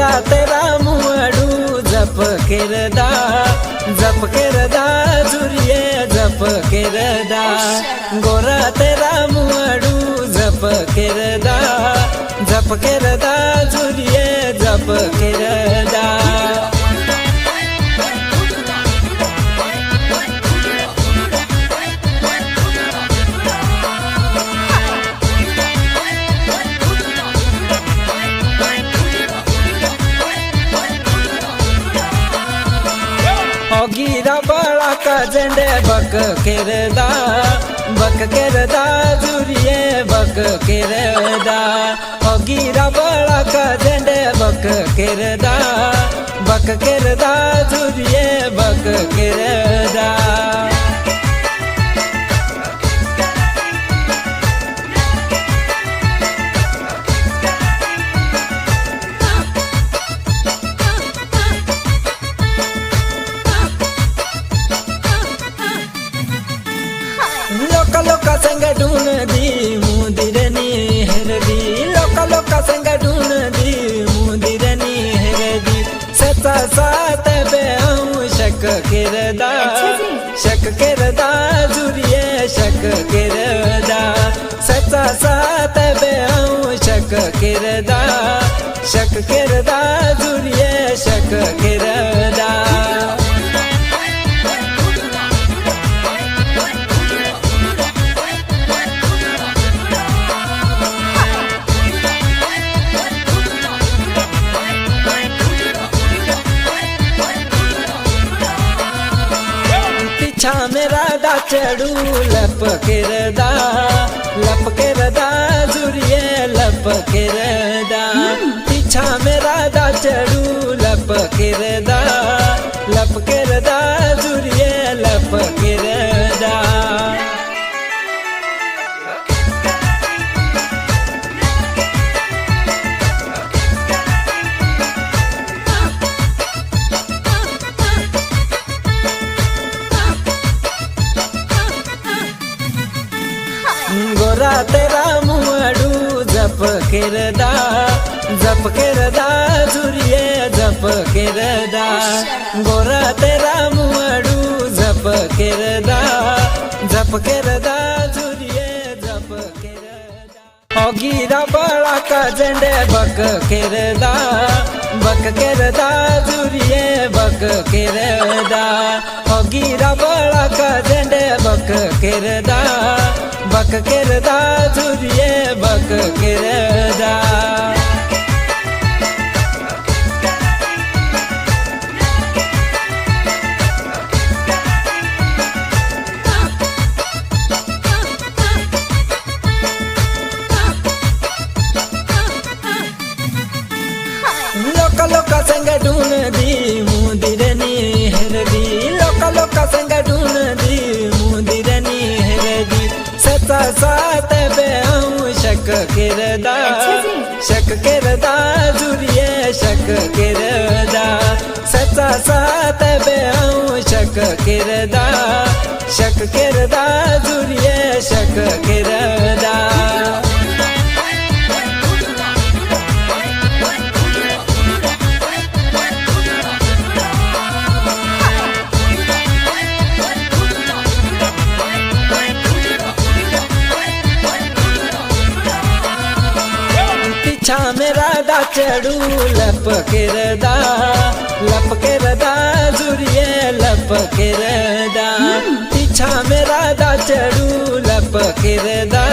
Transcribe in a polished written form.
गोरा तेरा मुआडू जप केरदा जुरिये जप केरदा गोरा तेरा मुआडू जप केरदा जुरिये जप केरदा गिरा बड़ा का झंडे बक केरदा जुरिये बक केरदा गिरा बड़ा का झंडे बक केरदा जुरिये बक केरदा लोका संग ढूंढ दी मुदिरनी हेरदी लोका संग ढूंढ दी मुदिरनी हेरदी सचा सात बे शक केरदा जुरिये शक केरदा सचा सात बे शक केरदा जुरिये शक केरदा पीछा मेरा दा चढ़ू लप केरदा जुरिये लप केरदा पीछा मेरा दा चढ़ू लप केरदा जुरिये लप केरदा गोरा तेरा मुआडू जप केरदा जुरिये जप केरदा गोरा तेरा मुआडू जप केरदा जुरिये जप केरदा गिरा बड़ा का झंडे बक केरदा जुरिये बक केरदा गिरा बड़ा का झंडे बक केरदा जुरिये बक केरदा लोका संग ढूंढ दी मुदिरनी हेरदी लोका संग ढूंढ दी मुदिरनी हेरदी सचा सात बे शक केरदा जुरिये शक केरदा सचा सात बे शक केरदा जुरिये शक केरदा पीछा मेरा दा चढ़ू लप केरदा जुरिये लप केरदा पीछा मेरा दा चढ़ू लप केरदा